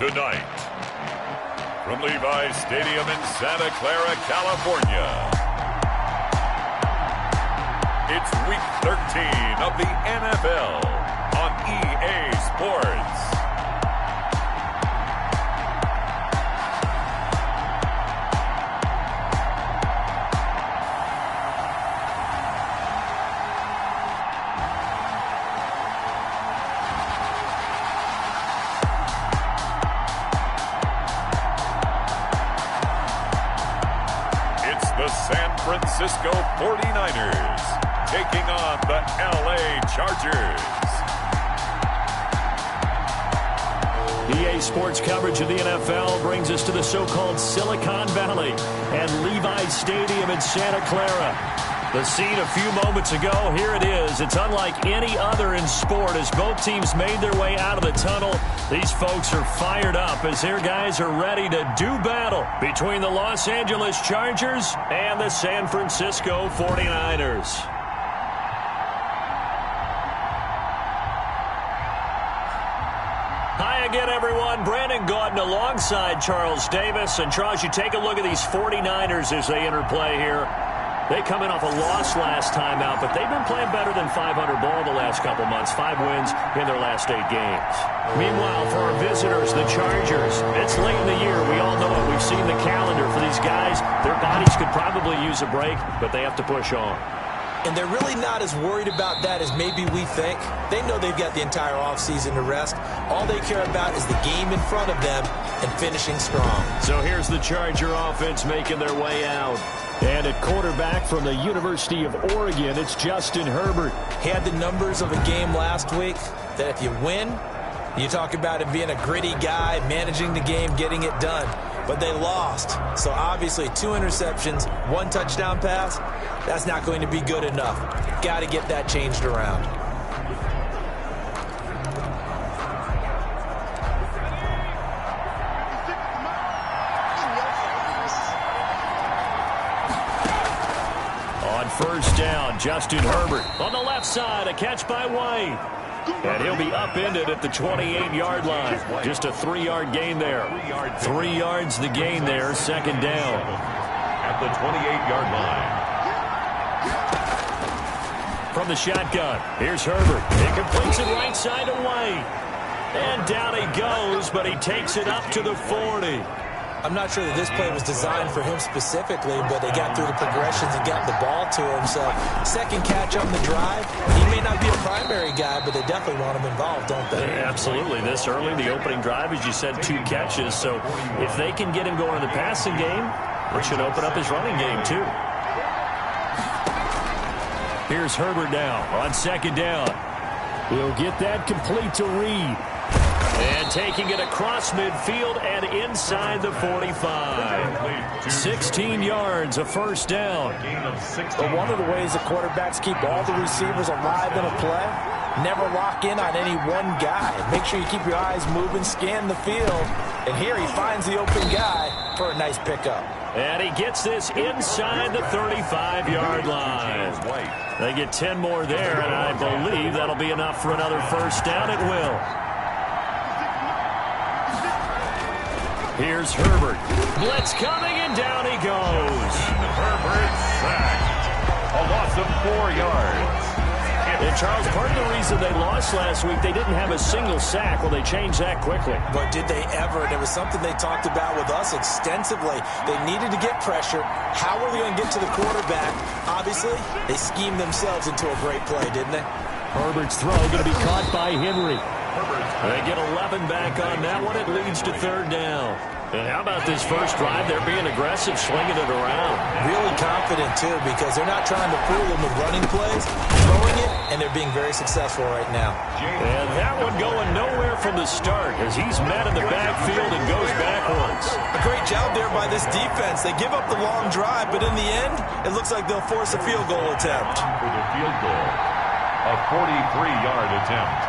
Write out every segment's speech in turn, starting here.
Tonight, from Levi's Stadium in Santa Clara, California, it's Week 13 of the NFL on EA Sports. The San Francisco 49ers taking on the LA Chargers. EA Sports coverage of the NFL brings us to the so-called Silicon Valley and Levi's Stadium in Santa Clara. The scene a few moments ago, here it is. It's unlike any other in sport as both teams made their way out of the tunnel. These folks are fired up as their guys are ready to do battle between the Los Angeles Chargers and the San Francisco 49ers. Hi again, everyone. Brandon Gaudin alongside Charles Davis. And Charles, you take a look at these 49ers as they enter play here. They come in off a loss last time out, but they've been playing better than 500 ball the last couple months. 5 wins in their last 8 games. Meanwhile, for our visitors, the Chargers, it's late in the year. We all know it. We've seen the calendar for these guys. Their bodies could probably use a break, but they have to push on. And they're really not as worried about that as maybe we think. They know they've got the entire offseason to rest. All they care about is the game in front of them and finishing strong. So here's the Charger offense making their way out. And at quarterback from the University of Oregon, it's Justin Herbert. He had the numbers of a game last week that if you win, you talk about him being a gritty guy, managing the game, getting it done. But they lost. So obviously 2 interceptions, 1 touchdown pass, that's not going to be good enough. Got to get that changed around. On first down, Justin Herbert. On the left side, a catch by White. And he'll be upended at the 28-yard line. Just a 3-yard gain there. 3 yards the gain there, second down. At the 28-yard line. From the shotgun, here's Herbert. He completes it right side to White. And down he goes, but he takes it up to the 40. I'm not sure that this play was designed for him specifically, but they got through the progressions and got the ball to him. So second catch on the drive. He may not be a primary guy, but they definitely want him involved, don't they? Yeah, absolutely. This early, the opening drive, as you said, 2 catches. So if they can get him going in the passing game, it should open up his running game too. Here's Herbert now on second down. He'll get that complete to Reed. And taking it across midfield and inside the 45. 16 yards, a first down. But one of the ways the quarterbacks keep all the receivers alive in a play, never lock in on any one guy. Make sure you keep your eyes moving, scan the field. And here he finds the open guy for a nice pickup. And he gets this inside the 35-yard line. They get 10 more there, and I believe that'll be enough for another first down. It will. Here's Herbert. Blitz coming, and down he goes. Herbert sacked. A loss of 4 yards. And Charles, part of the reason they lost last week, they didn't have a single sack. Well, they changed that quickly. But did they ever? And it was something they talked about with us extensively. They needed to get pressure. How are they going to get to the quarterback? Obviously, they schemed themselves into a great play, didn't they? Herbert's throw going to be caught by Henry. They get 11 back on that one. It leads to third down. And how about this first drive? They're being aggressive, slinging it around. Really confident, too, because they're not trying to fool them with running plays, throwing it, and they're being very successful right now. And that one going nowhere from the start as he's met in the backfield and goes backwards. A great job there by this defense. They give up the long drive, but in the end, it looks like they'll force a field goal attempt. For the field goal, a 43-yard attempt.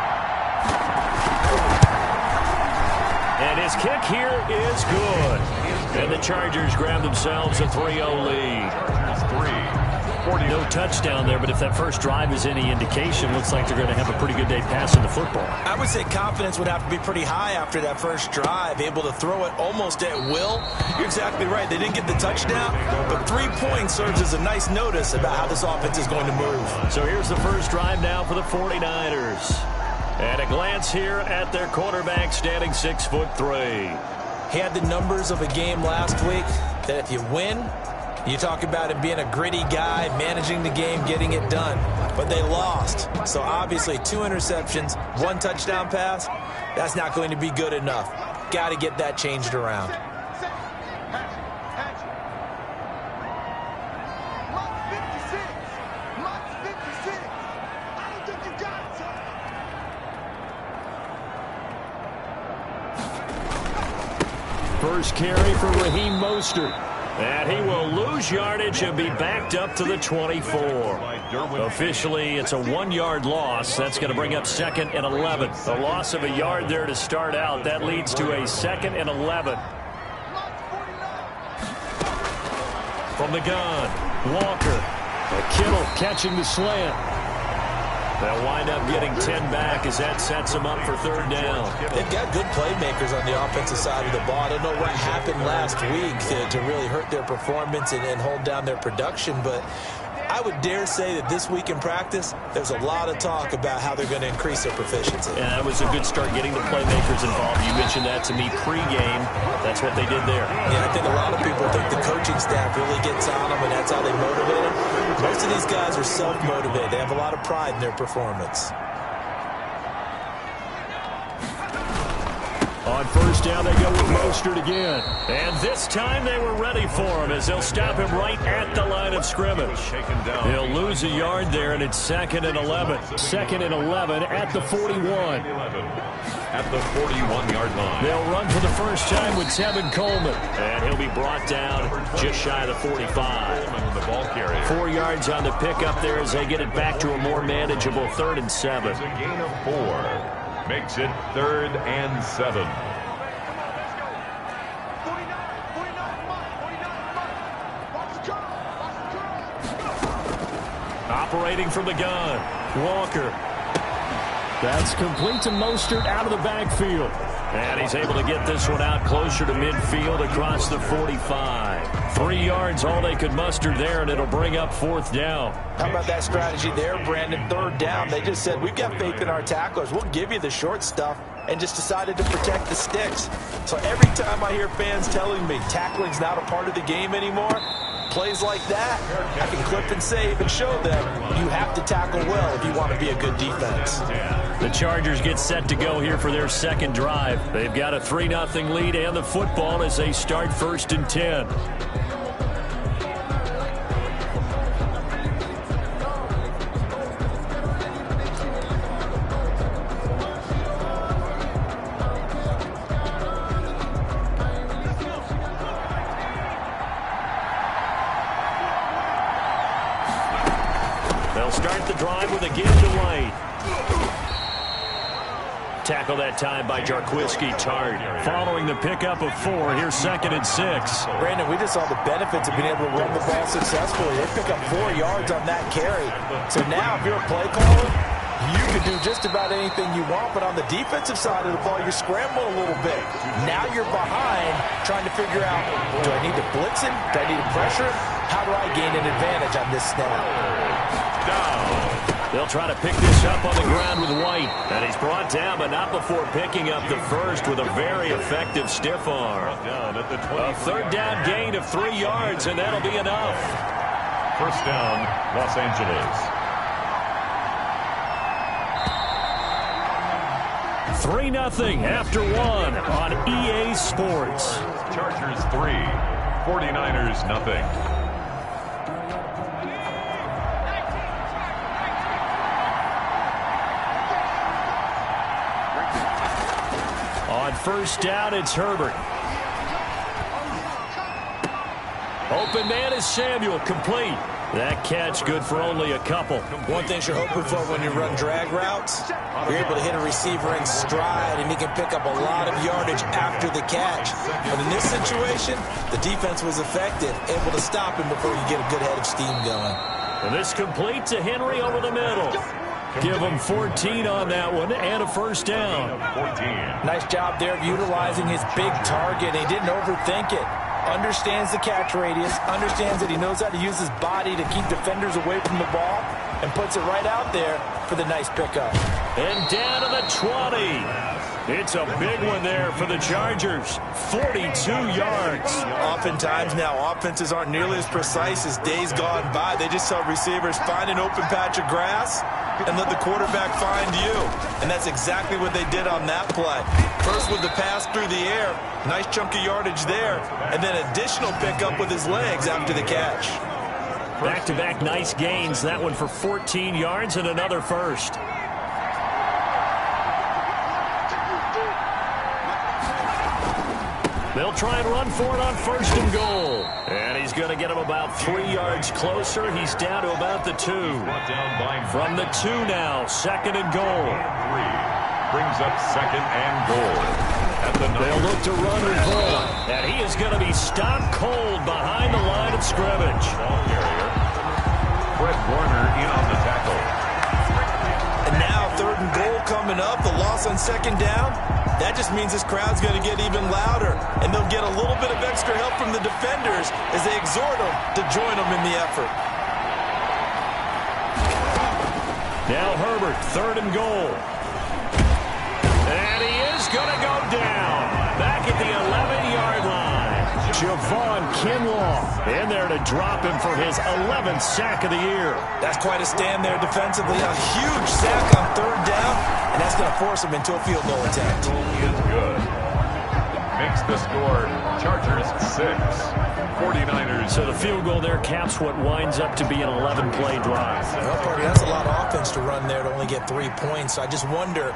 And his kick here is good. And the Chargers grab themselves a 3-0 lead. No touchdown there, but if that first drive is any indication, looks like they're going to have a pretty good day passing the football. I would say confidence would have to be pretty high after that first drive, able to throw it almost at will. You're exactly right. They didn't get the touchdown, but 3 points serves as a nice notice about how this offense is going to move. So here's the first drive now for the 49ers. And a glance here at their quarterback, standing 6'3". He had the numbers of a game last week that if you win, you talk about him being a gritty guy, managing the game, getting it done. But they lost. So obviously 2 interceptions, 1 touchdown pass, that's not going to be good enough. Got to get that changed around. First carry for Raheem Mostert. And he will lose yardage and be backed up to the 24. Officially, it's a 1-yard loss. That's going to bring up 2nd and 11. A loss of a yard there to start out. That leads to a 2nd and 11. From the gun, Walker. Kittle catching the slant. They'll wind up getting 10 back as that sets them up for 3rd down. They've got good playmakers on the offensive side of the ball. I don't know what happened last week to really hurt their performance and hold down their production, but I would dare say that this week in practice, there's a lot of talk about how they're going to increase their proficiency. And that was a good start getting the playmakers involved. You mentioned that to me pregame. That's what they did there. Yeah, I think a lot of people think the coaching staff really gets on them, and that's how they motivate them. Most of these guys are self-motivated. They have a lot of pride in their performance. On first down, they go with Mostert again. And this time they were ready for him as they'll stop him right at the line of scrimmage. He'll lose a yard there, and it's 2nd and 11. 2nd and 11 at the 41. At the 41-yard line. They'll run for the first time with Tevin Coleman. And he'll be brought down just shy of the 45. The ball carrier. 4 yards on the pickup there as they get it back to a more manageable 3rd and 7. It's a gain of 4. Makes it 3rd and 7. Operating from the gun, Walker. That's complete to Mostert out of the backfield. And he's able to get this one out closer to midfield across the 45. 3 yards, all they could muster there, and it'll bring up 4th down. How about that strategy there, Brandon? 3rd down. They just said, we've got faith in our tacklers. We'll give you the short stuff, and just decided to protect the sticks. So every time I hear fans telling me tackling's not a part of the game anymore, plays like that, I can clip and save and show them you have to tackle well if you want to be a good defense. The Chargers get set to go here for their 2nd drive. They've got a 3-0 lead and the football as they start 1st and 10. They'll start the drive with a give to White. Tackle that time by Jarquiski Tart. Following the pickup of 4, here's 2nd and 6. Brandon, we just saw the benefits of being able to run the ball successfully. They pick up 4 yards on that carry. So now, if you're a play caller, you can do just about anything you want, but on the defensive side of the ball, you're scrambling a little bit. Now you're behind, trying to figure out, do I need to blitz him? Do I need to pressure him? How do I gain an advantage on this snap? Down. They'll try to pick this up on the ground with White. And he's brought down, but not before picking up the first with a very effective stiff arm. A 3rd down gain of 3 yards, and that'll be enough. 1st down, Los Angeles. 3-0 after 1 on EA Sports. Chargers 3, 49ers nothing. On first down, it's Herbert. Open man is Samuel, complete. That catch good for only a couple. One thing you're hoping for when you run drag routes, you're able to hit a receiver in stride, and he can pick up a lot of yardage after the catch. But in this situation, the defense was effective, able to stop him before you get a good head of steam going. And this complete to Henry over the middle. Give him 14 on that one and a first down. Nice job there of utilizing his big target. He didn't overthink it. Understands the catch radius, understands that he knows how to use his body to keep defenders away from the ball, and puts it right out there for the nice pickup. And down to the 20. It's a big one there for the Chargers. 42 yards. Oftentimes now, offenses aren't nearly as precise as days gone by. They just tell receivers, find an open patch of grass and let the quarterback find you. And that's exactly what they did on that play. First with the pass through the air, nice chunk of yardage there, and then additional pickup with his legs after the catch. Back-to-back nice gains. That one for 14 yards and another first. They'll try and run for it on first and goal. And he's going to get him about 3 yards closer. He's down to about the 2. From the 2 now, second and goal. Brings up second and goal. They'll look to run with Vaughn. And he is going to be stopped cold behind the line of scrimmage. Fred Warner in on the tackle. And now third and goal coming up. The loss on second down. That just means this crowd's going to get even louder. And they'll get a little bit of extra help from the defenders as they exhort them to join them in the effort. Now Herbert, third and goal. And he is going to go down. Back at the 11-yard line. Javon Kinlaw in there to drop him for his 11th sack of the year. That's quite a stand there defensively. A huge sack on third down, and that's going to force him into a field goal attempt. He is good. Makes the score Chargers 6, 49ers. So the field goal there caps what winds up to be an 11-play drive. Well, Parker, that's a lot of offense to run there to only get 3 points. So I just wonder,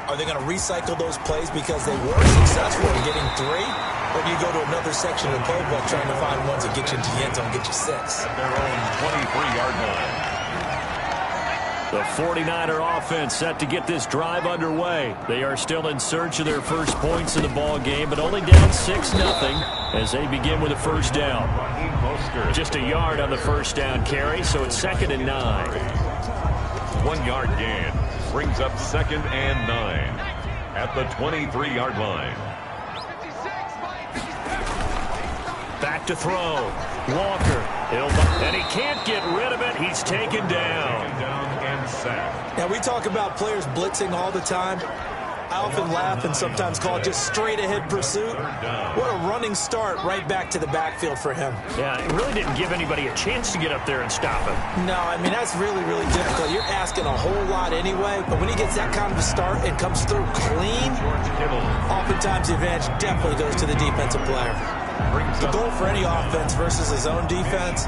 are they going to recycle those plays because they were successful in getting 3? Or do you go to another section of the playbook trying to find ones that get you into the end zone, get you 6? At their own 23-yard line. The 49er offense set to get this drive underway. They are still in search of their first points in the ball game, but only down 6-0 as they begin with a first down. Just a yard on the first down carry, so it's second and 9. 1-yard gain brings up second and 9 at the 23-yard line. Back to throw. Walker. And he can't get rid of it. He's taken down. Now, we talk about players blitzing all the time. I often laugh and sometimes call it just straight-ahead pursuit. What a running start right back to the backfield for him. Yeah, it really didn't give anybody a chance to get up there and stop him. No, I mean, that's really, really difficult. You're asking a whole lot anyway, but when he gets that kind of a start and comes through clean, oftentimes the advantage definitely goes to the defensive player. The goal for any offense versus his own defense,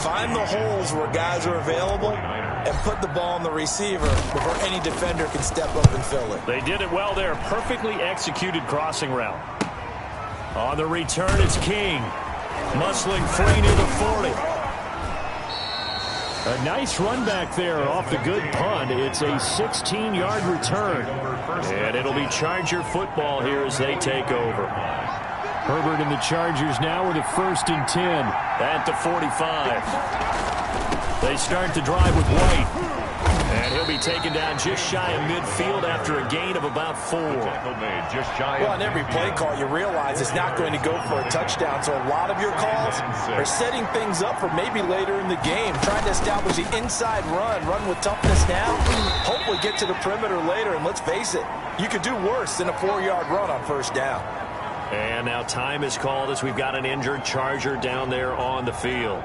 find the holes where guys are available and put the ball on the receiver before any defender can step up and fill it. They did it well there. Perfectly executed crossing route. On the return, it's King. Muscling free near the 40. A nice run back there off the good punt. It's a 16-yard return. And it'll be Charger football here as they take over. Herbert and the Chargers now with a 1st and 10 at the 45. They start the drive with White. And he'll be taken down just shy of midfield after a gain of about 4. Well, on every play call, you realize it's not going to go for a touchdown. So a lot of your calls are setting things up for maybe later in the game, trying to establish the inside run with toughness now, hopefully get to the perimeter later. And let's face it, you could do worse than a 4-yard run on first down. And now time is called as we've got an injured Charger down there on the field.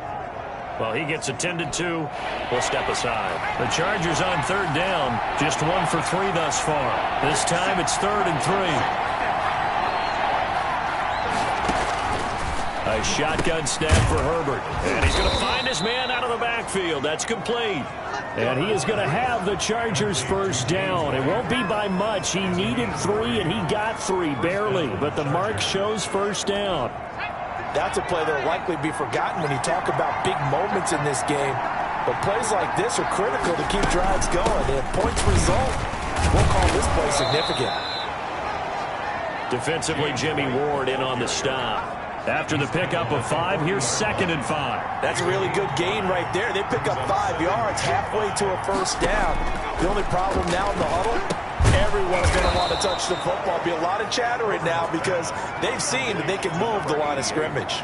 Well, he gets attended to. We'll step aside. The Chargers on third down. Just 1 for 3 thus far. This time it's 3rd and 3. A shotgun snap for Herbert. And he's going to find his man out of the backfield. That's complete. And he is going to have the Chargers first down. It won't be by much. He needed 3, and he got 3, barely. But the mark shows first down. That's a play that will likely be forgotten when you talk about big moments in this game. But plays like this are critical to keep drives going. If points result, we'll call this play significant. Defensively, Jimmy Ward in on the stop. After the pickup of 5, here's 2nd and 5. That's a really good gain right there. They pick up 5 yards halfway to a first down. The only problem now in the huddle, everyone's going to want to touch the football. Be a lot of chattering now because they've seen that they can move the line of scrimmage.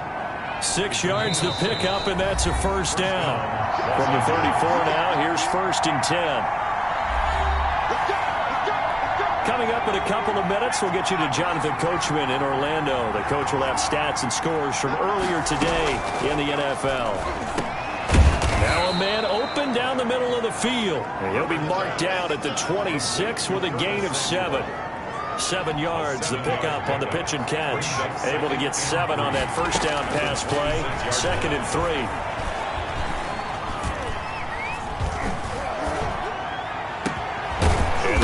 6 yards to pick up, and that's a first down. From the 34 now, here's 1st and 10. Coming up in a couple of minutes, we'll get you to Jonathan Coachman in Orlando. The coach will have stats and scores from earlier today in the NFL. Now a man open down the middle of the field. And he'll be marked down at the 26 with a gain of 7. 7 yards, the pickup on the pitch and catch. Able to get 7 on that first down pass play. 2nd and 3.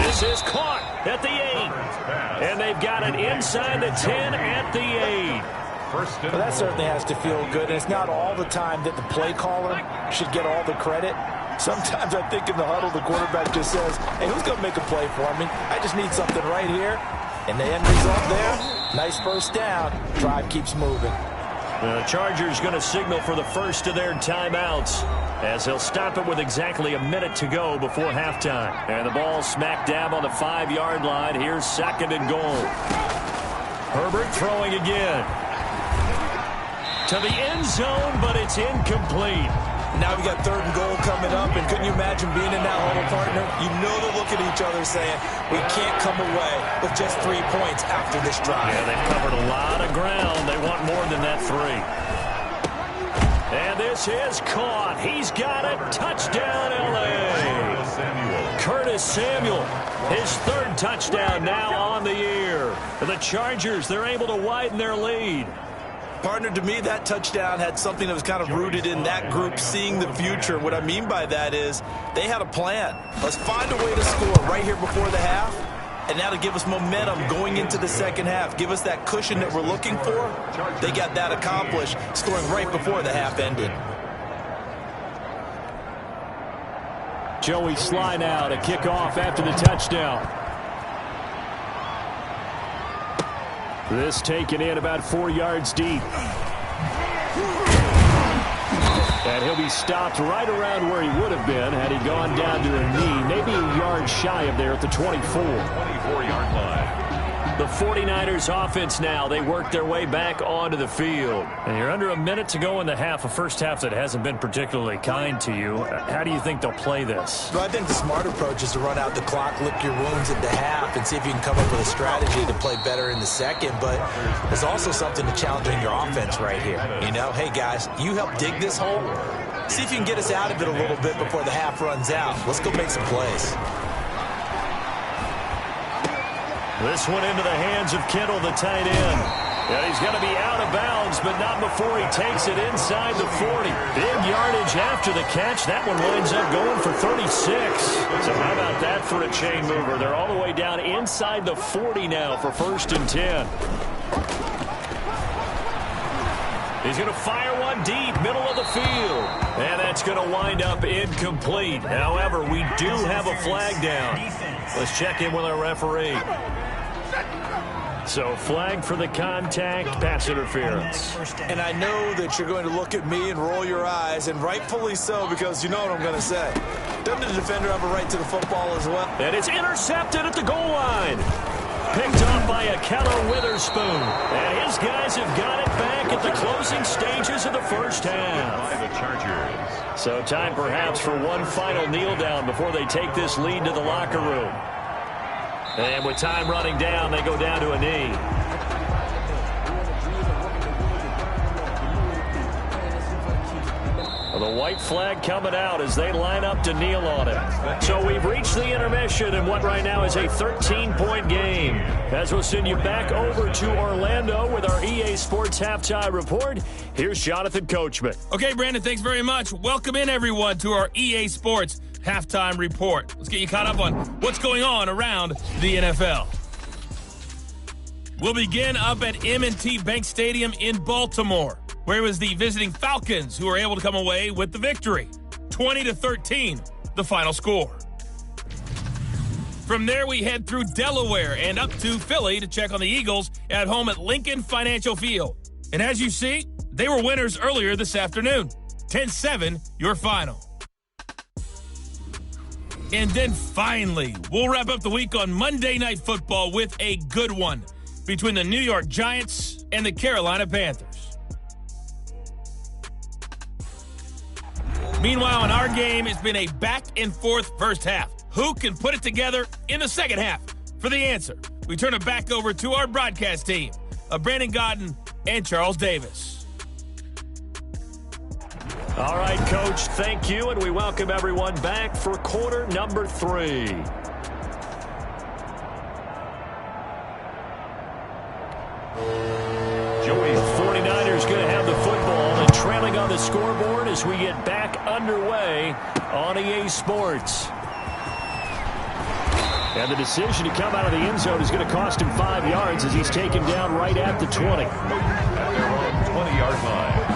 This is caught at the 8. And they've got it inside the 10 at the 8. Well, that certainly has to feel good. And it's not all the time that the play caller should get all the credit. Sometimes I think in the huddle, the quarterback just says, hey, who's going to make a play for me? I just need something right here. And the end result there, nice first down. Drive keeps moving. The Chargers going to signal for the first of their timeouts, as he'll stop it with exactly a minute to go before halftime. And the ball smack dab on the 5-yard line. Here's 2nd and goal. Herbert throwing again. To the end zone, but it's incomplete. Now we got 3rd and goal coming up, and couldn't you imagine being in that huddle, partner? You know they're looking at each other saying, we can't come away with just 3 points after this drive. Yeah, they've covered a lot of ground. They want more than that 3. And this is caught. He's got it. Touchdown, L.A. Curtis Samuel, his 3rd touchdown now on the year. The Chargers, they're able to widen their lead. Partner, to me, that touchdown had something that was kind of rooted in that group seeing the future. What I mean by that is they had a plan. Let's find a way to score right here before the half. And now to give us momentum going into the second half, give us that cushion that we're looking for. They got that accomplished, scoring right before the half ended. Joey Sly now to kick off after the touchdown. This taken in about 4 yards deep. And he'll be stopped right around where he would have been had he gone down to a knee, maybe a yard shy of there at the 24. 24-yard line. The 49ers offense now, they work their way back onto the field. And you're under a minute to go in the half, a first half that hasn't been particularly kind to you. How do you think they'll play this? Well, I think the smart approach is to run out the clock, lick your wounds at the half, and see if you can come up with a strategy to play better in the second. But there's also something to challenging your offense right here. You know, hey, guys, you help dig this hole. See if you can get us out of it a little bit before the half runs out. Let's go make some plays. This one into the hands of Kittle, the tight end. And he's going to be out of bounds, but not before he takes it inside the 40. Big yardage after the catch. That one winds up going for 36. So how about that for a chain mover? They're all the way down inside the 40 now for 1st and 10. He's going to fire one deep, middle of the field. And that's going to wind up incomplete. However, we do have a flag down. Let's check in with our referee. So flag for the contact, pass interference. And I know that you're going to look at me and roll your eyes, and rightfully so, because you know what I'm going to say. Doesn't the defender have a right to the football as well? And it's intercepted at the goal line. Picked up by a Keller Witherspoon. And his guys have got it back at the closing stages of the first half. By the Chargers. So time perhaps for one final kneel down before they take this lead to the locker room. And with time running down, they go down to a knee. Well, the white flag coming out as they line up to kneel on it. So we've reached the intermission in what right now is a 13-point game. As we'll send you back over to Orlando with our EA Sports Halftime Report, here's Jonathan Coachman. Okay, Brandon, thanks very much. Welcome in, everyone, to our EA Sports Halftime Report. Let's get you caught up on what's going on around the NFL. We'll begin up at M&T Bank Stadium in Baltimore, where it was the visiting Falcons who were able to come away with the victory. 20-13, the final score. From there, we head through Delaware and up to Philly to check on the Eagles at home at Lincoln Financial Field. And as you see, they were winners earlier this afternoon. 10-7, your final. And then finally, we'll wrap up the week on Monday Night Football with a good one between the New York Giants and the Carolina Panthers. Meanwhile, in our game, it's been a back-and-forth first half. Who can put it together in the second half? For the answer, we turn it back over to our broadcast team of Brandon Godden and Charles Davis. All right, Coach, thank you, and we welcome everyone back for quarter number 3. Joey. The 49ers going to have the football and trailing on the scoreboard as we get back underway on EA Sports. And the decision to come out of the end zone is going to cost him 5 yards as he's taken down right at the 20. At their own 20-yard line.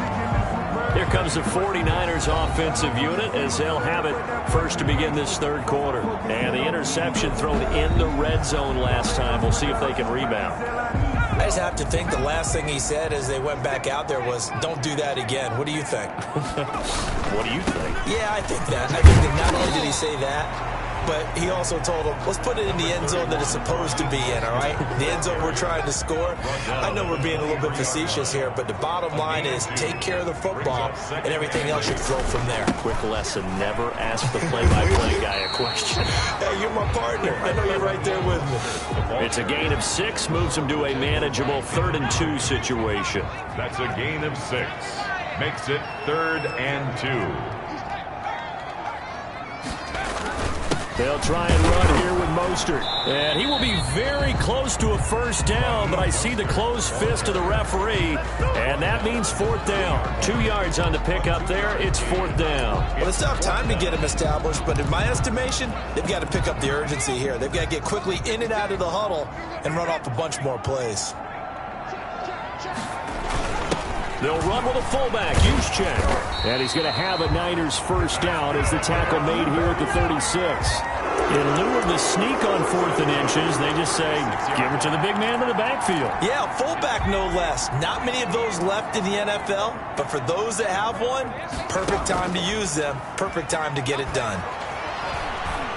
Here comes the 49ers offensive unit as they'll have it first to begin this third quarter. And the interception thrown in the red zone last time. We'll see if they can rebound. I just have to think the last thing he said as they went back out there was, don't do that again. What do you think? What do you think? Yeah, I think that. I think that not only did he say that, but he also told him, let's put it in the end zone that it's supposed to be in, all right? The end zone we're trying to score. I know we're being a little bit facetious here, but the bottom line is take care of the football, and everything else should flow from there. Quick lesson, never ask the play-by-play guy a question. Hey, you're my partner. I know you're right there with me. It's a gain of 6, moves him to a manageable 3rd and 2 situation. That's a gain of 6. Makes it 3rd and 2. They'll try and run here with Mostert. And he will be very close to a first down, but I see the closed fist of the referee, and that means 4th down. 2 yards on the pickup there. It's 4th down. Well, it's not time to get him established, but in my estimation, they've got to pick up the urgency here. They've got to get quickly in and out of the huddle and run off a bunch more plays. They'll run with a fullback, Juszczyk. And he's going to have a Niners first down as the tackle made here at the 36. In lieu of the sneak on 4th and inches, they just say, give it to the big man in the backfield. Yeah, fullback no less. Not many of those left in the NFL, but for those that have one, perfect time to use them, perfect time to get it done.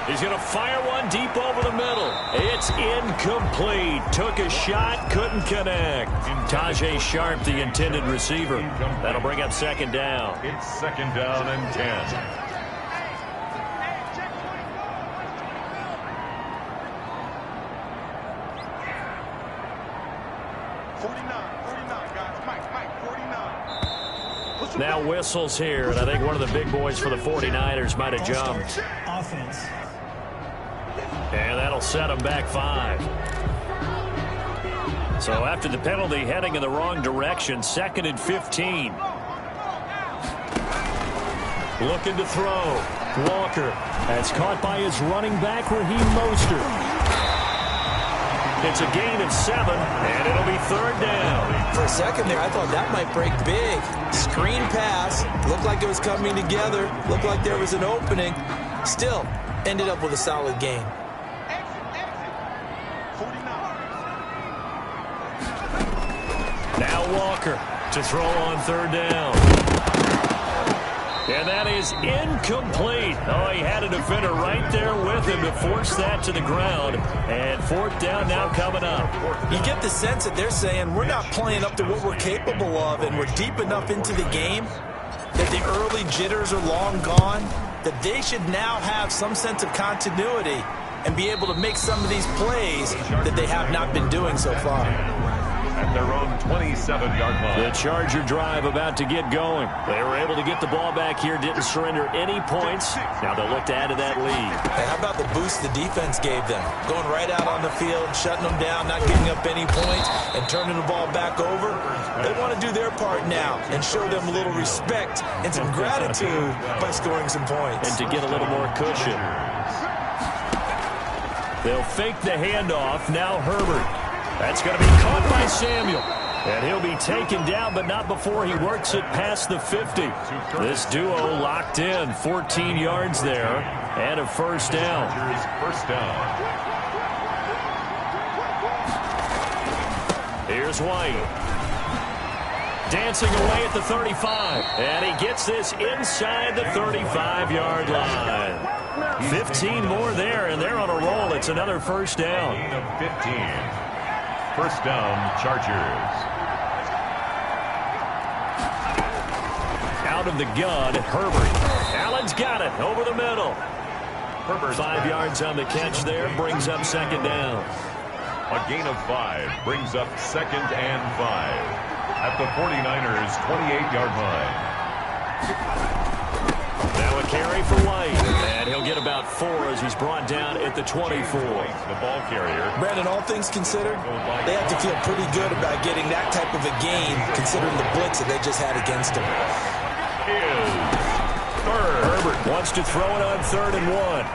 He's going to fire one deep over the middle. It's incomplete. Took a shot, couldn't connect. Tajay Sharp, the intended receiver. That'll bring up 2nd down. It's 2nd down and 10. Now whistles here, and I think one of the big boys for the 49ers might have jumped. Offense. And that'll set him back 5. So after the penalty, heading in the wrong direction, 2nd and 15. Looking to throw. Walker. That's caught by his running back, Raheem Mostert. It's a gain of 7, and it'll be 3rd down. For a second there, I thought that might break big. Screen pass. Looked like it was coming together. Looked like there was an opening. Still, ended up with a solid gain. Now Walker to throw on 3rd down. And that is incomplete. Oh, he had a defender right there with him to force that to the ground. And 4th down now coming up. You get the sense that they're saying we're not playing up to what we're capable of, and we're deep enough into the game that the early jitters are long gone, that they should now have some sense of continuity and be able to make some of these plays that they have not been doing so far. At their own 27-yard line. The Charger drive about to get going. They were able to get the ball back here, didn't surrender any points. Now they'll look to add to that lead. Hey, how about the boost the defense gave them? Going right out on the field, shutting them down, not giving up any points, and turning the ball back over. They want to do their part now and show them a little respect and some gratitude by scoring some points. And to get a little more cushion. They'll fake the handoff. Now Herbert. That's going to be caught by Samuel. And he'll be taken down, but not before he works it past the 50. This duo locked in. 14 yards there and a first down. First down. Here's White. Dancing away at the 35. And he gets this inside the 35-yard line. 15 more there, and they're on a roll. It's another first down. Gain of 15. First down, Chargers. Out of the gun, Herbert. Allen's got it over the middle. Herbert. 5 yards on the catch there, brings up second down. A gain of 5 brings up second and 5 at the 49ers' 28-yard line. Now a carry for White, and he'll get about 4 as he's brought down at the 24. The ball carrier. Brandon, all things considered, they have to feel pretty good about getting that type of a gain, considering the blitz that they just had against them. Herbert wants to throw it on 3rd and 1.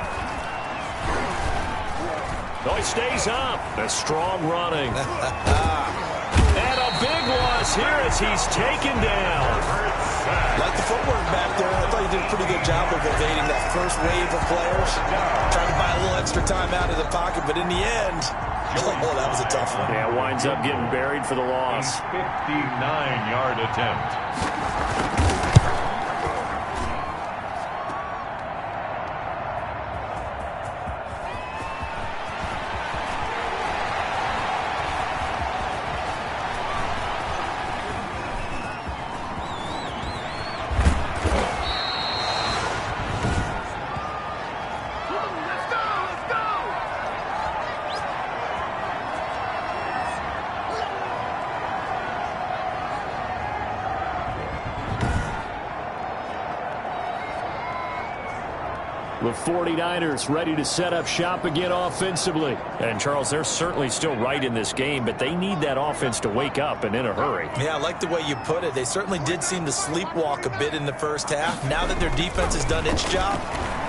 No, he stays up. A strong running. And a big loss here as he's taken down. Like the footwork back there, I thought he did a pretty good job of evading that first wave of players. Trying to buy a little extra time out of the pocket, but in the end, oh, that was a tough one. Yeah, winds up getting buried for the loss. 59-yard attempt. The 49ers ready to set up shop again offensively. And, Charles, they're certainly still right in this game, but they need that offense to wake up and in a hurry. Yeah, I like the way you put it. They certainly did seem to sleepwalk a bit in the first half. Now that their defense has done its job,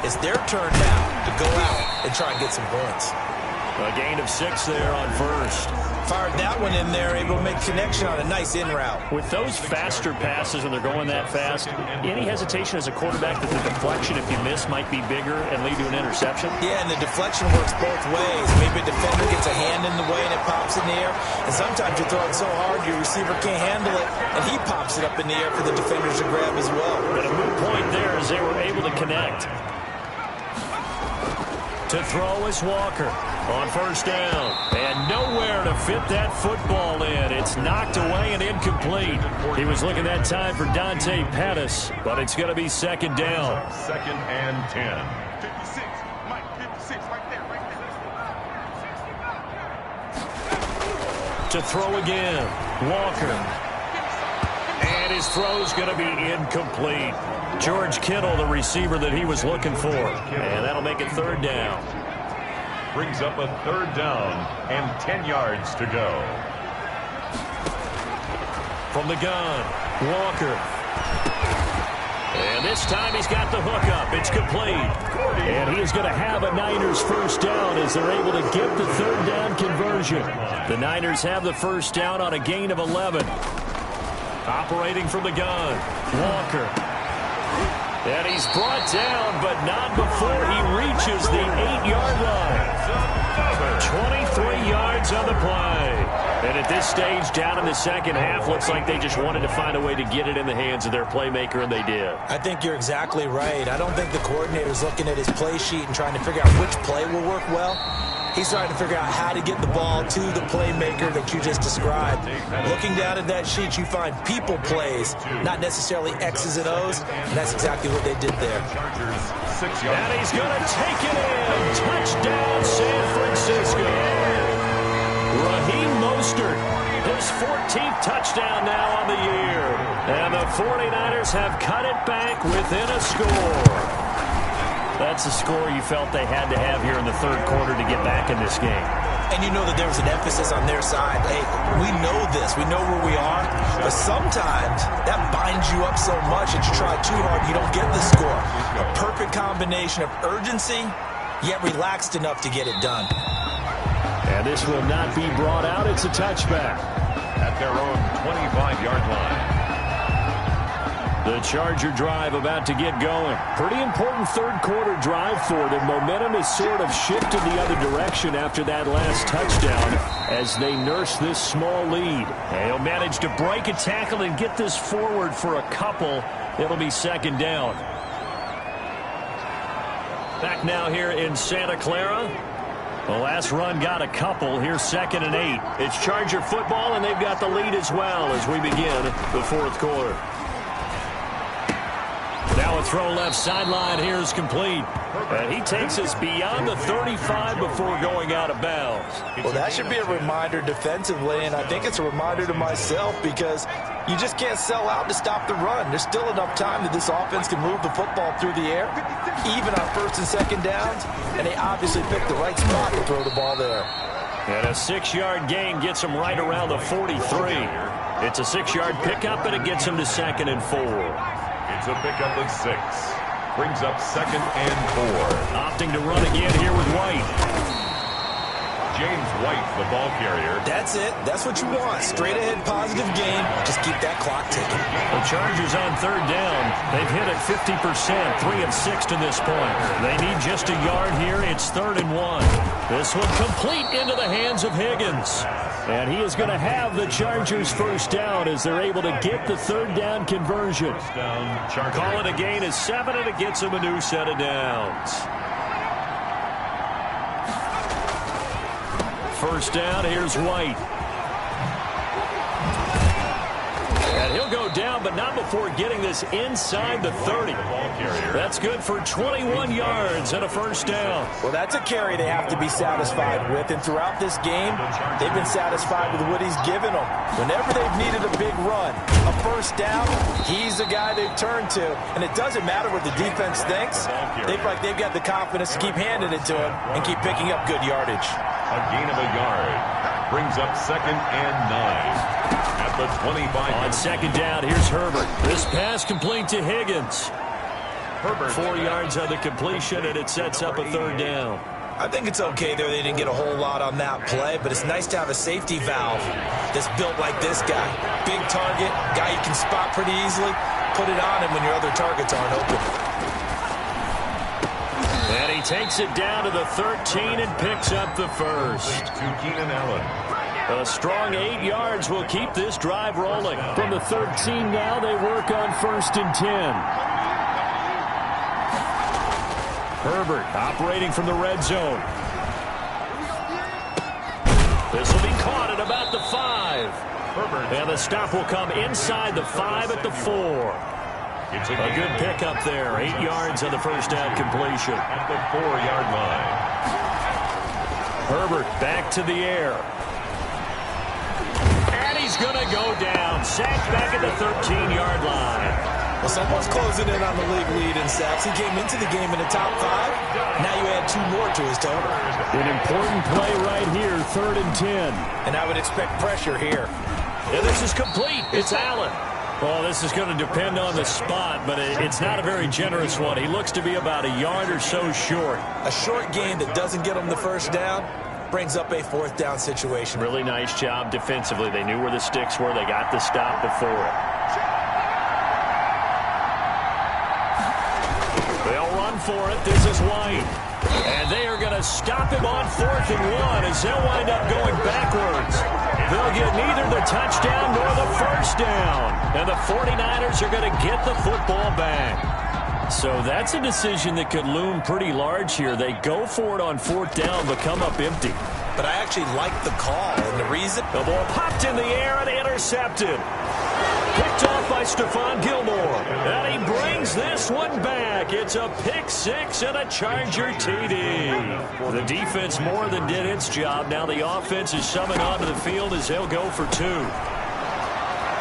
it's their turn now to go out and try and get some points. A gain of 6 there on first. Fired that one in there, able to make connection on a nice in route. With those faster passes when they're going that fast, any hesitation as a quarterback that the deflection, if you miss, might be bigger and lead to an interception? Yeah, and the deflection works both ways. Maybe a defender gets a hand in the way and it pops in the air. And sometimes you throw it so hard your receiver can't handle it, and he pops it up in the air for the defenders to grab as well. And a moot point there as they were able to connect. To throw is Walker on first down. And nowhere to fit that football in. It's knocked away and incomplete. He was looking that time for Dante Pettis, but it's going to be second down. Second and 10. 56. Mike, 56 right there. To throw again, Walker. And his throw's going to be incomplete. George Kittle, the receiver that he was looking for. And that'll make it third down. Brings up a third down and 10 yards to go. From the gun, Walker. And this time he's got the hook up. It's complete. And he is going to have a Niners first down as they're able to get the third down conversion. The Niners have the first down on a gain of 11. Operating from the gun, Walker. And he's brought down, but not before he reaches the 8-yard line. 23 yards on the play. And at this stage, down in the second half, looks like they just wanted to find a way to get it in the hands of their playmaker, and they did. I think you're exactly right. I don't think the coordinator's looking at his play sheet and trying to figure out which play will work well. He's trying to figure out how to get the ball to the playmaker that you just described. Looking down at that sheet, you find people plays, not necessarily X's and O's, and that's exactly what they did there. And he's going to take it in. Touchdown, San Francisco. Raheem Mostert, his 14th touchdown now on the year. And the 49ers have cut it back within a score. That's a score you felt they had to have here in the third quarter to get back in this game. And you know that there was an emphasis on their side. Hey, we know this. We know where we are. But sometimes that binds you up so much that you try too hard, you don't get the score. A perfect combination of urgency, yet relaxed enough to get it done. And this will not be brought out. It's a touchback. At their own 25-yard line. The Charger drive about to get going. Pretty important third quarter drive for them. Momentum has sort of shifted the other direction after that last touchdown as they nurse this small lead. They'll manage to break a tackle and get this forward for a couple. It'll be second down. Back now here in Santa Clara. The last run got a couple. Here's 2nd and 8. It's Charger football, and they've got the lead as well as we begin the fourth quarter. Now a throw left sideline here is complete. And he takes us beyond the 35 before going out of bounds. Well, that should be a reminder defensively, and I think it's a reminder to myself because you just can't sell out to stop the run. There's still enough time that this offense can move the football through the air, even on 1st and 2nd downs, and they obviously picked the right spot to throw the ball there. And a 6-yard gain gets him right around the 43. It's a 6-yard pickup, and it gets him to 2nd and 4. It's a pickup of 6. Brings up 2nd and 4. Opting to run again here with White. James White, the ball carrier. That's it. That's what you want. Straight ahead positive gain. Just keep that clock ticking. The Chargers on 3rd down. They've hit it 50%, 3 of 6 to this point. They need just a yard here. It's 3rd and 1. This one complete into the hands of Higgins. And he is going to have the Chargers first down as they're able to get the 3rd down conversion. Call it a gain of 7, and it gets him a new set of downs. First down, here's White. And he'll go down, but not before getting this inside the 30. That's good for 21 yards and a first down. Well, that's a carry they have to be satisfied with. And throughout this game, they've been satisfied with what he's given them. Whenever they've needed a big run, a first down, he's the guy they've turned to. And it doesn't matter what the defense thinks. They've got the confidence to keep handing it to him and keep picking up good yardage. A gain of a yard. Brings up 2nd and 9. At the 25. On 2nd down, here's Herbert. This pass complete to Higgins. Herbert 4 yards on the completion, and it sets up a 3rd down. I think it's okay there. They didn't get a whole lot on that play, but it's nice to have a safety valve that's built like this guy. Big target, guy you can spot pretty easily. Put it on him when your other targets aren't open. And he takes it down to the 13 and picks up the first. To Keenan Allen. A strong 8 yards will keep this drive rolling. From the 13 now, they work on 1st and 10. Herbert operating from the red zone. This will be caught at about the 5. Herbert. And the stop will come inside the 5 at the 4. It's a good pickup there. 8 yards on the first down completion. At the 4-yard line. Herbert back to the air. And he's going to go down. Sacked back at the 13-yard line. Well, someone's closing in on the league lead in sacks. He came into the game in the top 5. Now you add 2 more to his total. An important play right here, 3rd and 10. And I would expect pressure here. And this is complete. It's Allen. Well, this is going to depend on the spot, but it's not a very generous one. He looks to be about a yard or so short. A short gain that doesn't get him the first down brings up a 4th down situation. Really nice job defensively. They knew where the sticks were. They got the stop before it. They'll run for it. This is White. And they are going to stop him on 4th and 1 as they'll wind up going backwards. They'll get neither the touchdown nor the first down. And the 49ers are going to get the football back. So that's a decision that could loom pretty large here. They go for it on 4th down, but come up empty. But I actually like the call, and the reason? The ball popped in the air and intercepted. Picked off by Stephon Gilmore. And he brings this one back. It's a pick 6 and a Charger TD. The defense more than did its job. Now the offense is summoned onto the field as they'll go for 2.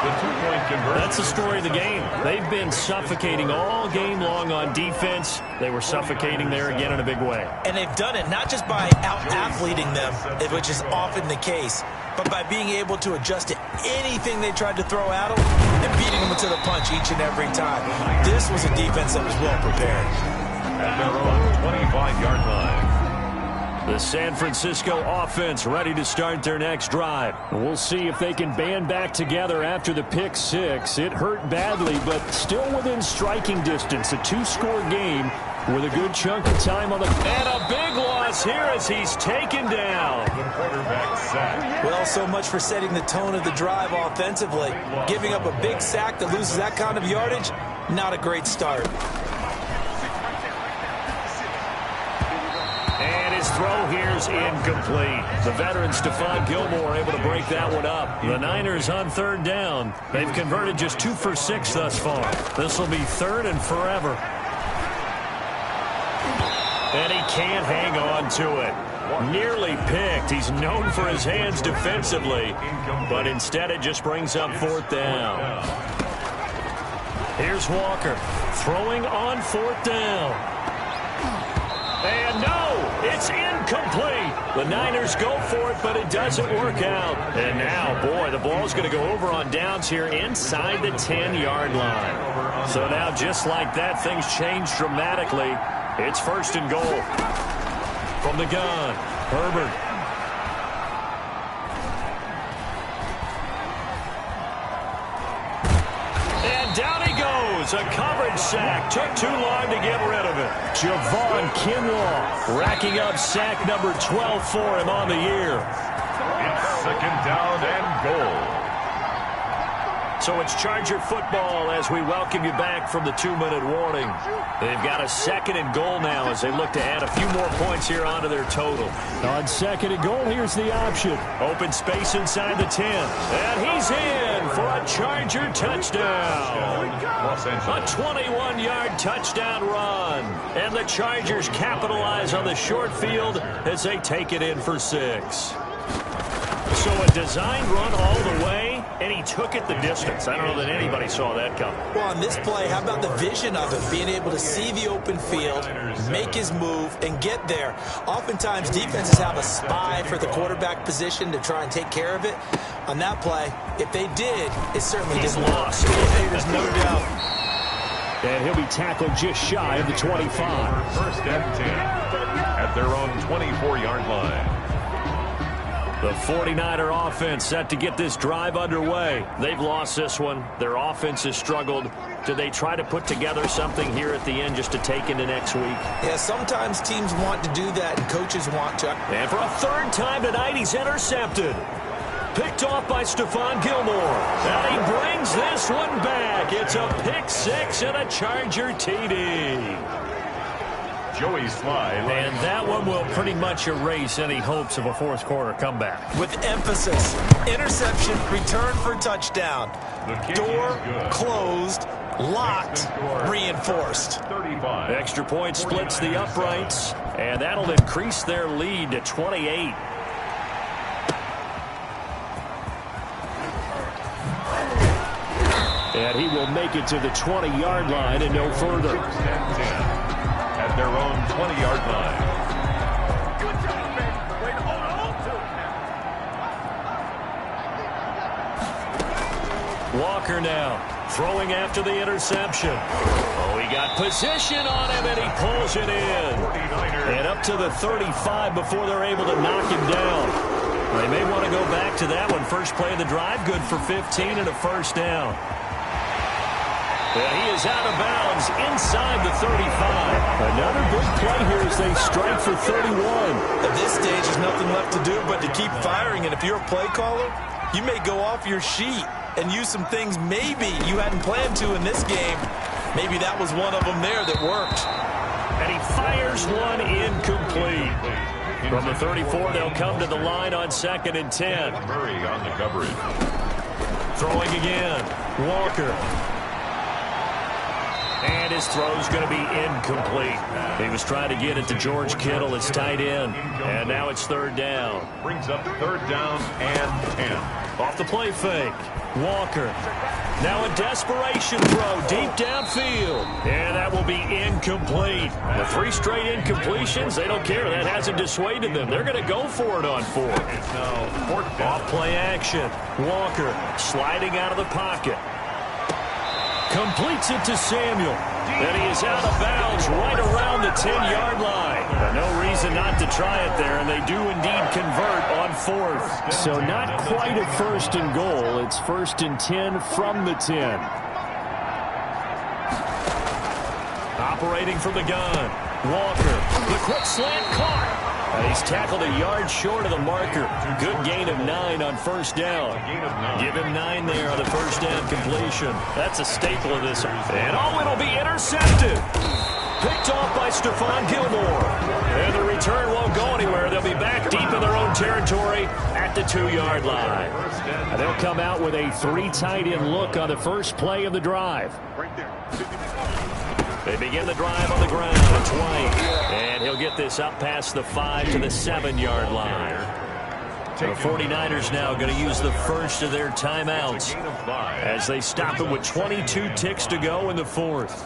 The 2-point conversion. That's the story of the game. They've been suffocating all game long on defense. They were suffocating there again in a big way. And they've done it not just by out-athleting them, which is often the case, but by being able to adjust to anything they tried to throw at them and beating them to the punch each and every time. This was a defense that was well prepared. At their own 25-yard line. The San Francisco offense ready to start their next drive. We'll see if they can band back together after the pick six. It hurt badly, but still within striking distance. A 2-score game with a good chunk of time on the... And a big loss here as he's taken down. The quarterback sack. Well, so much for setting the tone of the drive offensively. Giving up a big sack that loses that kind of yardage, not a great start. Throw here's incomplete. The veteran Stephon Gilmore able to break that one up. The Niners on third down. They've converted just 2 for 6 thus far. This will be third and forever. And he can't hang on to it. Nearly picked. He's known for his hands defensively, but instead it just brings up fourth down. Here's Walker throwing on fourth down. And no, it's incomplete. The Niners go for it, but it doesn't work out. And now, boy, the ball's going to go over on downs here inside the 10-yard line. So now, just like that, things change dramatically. It's first and goal. From the gun, Herbert. Down he goes. A coverage sack. Took too long to get rid of it. Javon Kinlaw racking up sack number 12 for him on the year. It's second down and goal. So it's Charger football as we welcome you back from the 2-minute warning. They've got a second and goal now as they look to add a few more points here onto their total. On second and goal, here's the option. Open space inside the 10. And he's in for a Charger touchdown. A 21-yard touchdown run. And the Chargers capitalize on the short field as they take it in for 6. So a designed run all the way, and he took it the distance. I don't know that anybody saw that coming. Well, on this play, how about the vision of it? Being able to see the open field, make his move, and get there. Oftentimes, defenses have a spy for the quarterback position to try and take care of it. On that play, if they did, it certainly didn't lost. There's no doubt. And he'll be tackled just shy of the 25. First and 10 at their own 24-yard line. The 49er offense set to get this drive underway. They've lost this one. Their offense has struggled. Do they try to put together something here at the end just to take into next week? Yeah, sometimes teams want to do that and coaches want to. And for a third time tonight, he's intercepted. Picked off by Stephon Gilmore. And he brings this one back. It's a pick six and a Charger TD. Joey Slye. And that one will pretty much erase any hopes of a fourth quarter comeback. With emphasis, interception, return for touchdown. Door closed, locked, reinforced. 35. Extra point splits the uprights, and that'll increase their lead to 28. And he will make it to the 20-yard line and no further. At their own 20-yard line. Walker now throwing after the interception. Oh, he got position on him, and he pulls it in. And up to the 35 before they're able to knock him down. They may want to go back to that one. First play of the drive, good for 15 and a first down. And he is out of bounds inside the 35. Another big play here as they strike for 31. At this stage, there's nothing left to do but to keep firing. And if you're a play caller, you may go off your sheet and use some things maybe you hadn't planned to in this game. Maybe that was one of them there that worked. And he fires one incomplete. From the 34, they'll come to the line on second and 10. Murray on the coverage. Throwing again. Walker. And his throw's going to be incomplete. He was trying to get it to George Kittle, his tight end. And now it's third down. Brings up third down and 10. Off the play fake. Walker. Now a desperation throw deep downfield. And that will be incomplete. The 3 straight incompletions, they don't care. That hasn't dissuaded them. They're going to go for it on fourth. It's now fourth down. Off play action. Walker sliding out of the pocket. Completes it to Samuel. And he is out of bounds right around the 10-yard line. No reason not to try it there, and they do indeed convert on fourth. So not quite a first and goal. It's 1st and 10 from the 10. Operating from the gun. Walker, the quick slant caught. He's tackled a yard short of the marker. Good gain of 9 on first down. Give him 9 there on the first down completion. That's a staple of this. And it'll be intercepted. Picked off by Stephon Gilmore. And the return won't go anywhere. They'll be back deep in their own territory at the 2-yard line. And they'll come out with a 3 tight end look on the first play of the drive. Right there. They begin the drive on the ground. It's White. And he'll get this up past the 5 to the 7-yard line. The 49ers now going to use the first of their timeouts as they stop it with 22 ticks to go in the fourth.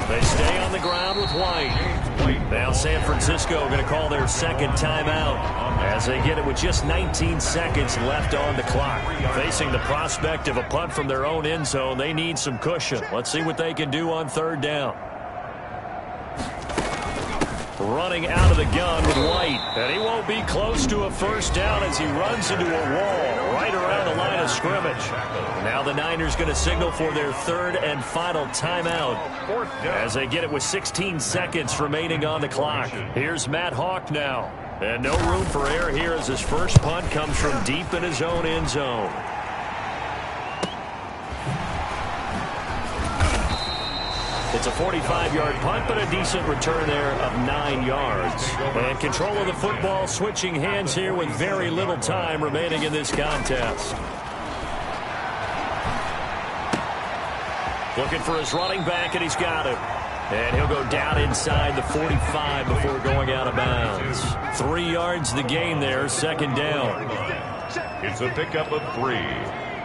They stay on the ground with White. Now San Francisco going to call their second timeout as they get it with just 19 seconds left on the clock. Facing the prospect of a punt from their own end zone, they need some cushion. Let's see what they can do on third down. Running out of the gun with White. And he won't be close to a first down as he runs into a wall right around the line of scrimmage. Now the Niners going to signal for their third and final timeout as they get it with 16 seconds remaining on the clock. Here's Matt Hawk now. And no room for error here as his first punt comes from deep in his own end zone. It's a 45-yard punt, but a decent return there of 9 yards. And control of the football switching hands here with very little time remaining in this contest. Looking for his running back, and he's got it. And he'll go down inside the 45 before going out of bounds. 3 yards the gain there, second down. It's a pickup of 3.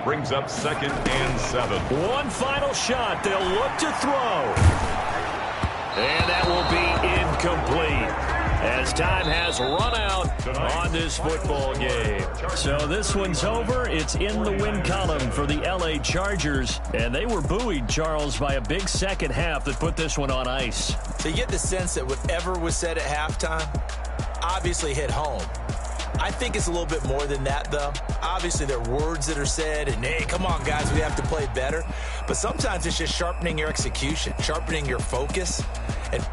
Brings up 2nd and 7. One final shot. They'll look to throw. And that will be incomplete as time has run out on this football game. So this one's over. It's in the win column for the L.A. Chargers. And they were buoyed, Charles, by a big second half that put this one on ice. So you get the sense that whatever was said at halftime obviously hit home. I think it's a little bit more than that, though. Obviously, there are words that are said, and, hey, come on, guys, we have to play better. But sometimes it's just sharpening your execution, sharpening your focus, and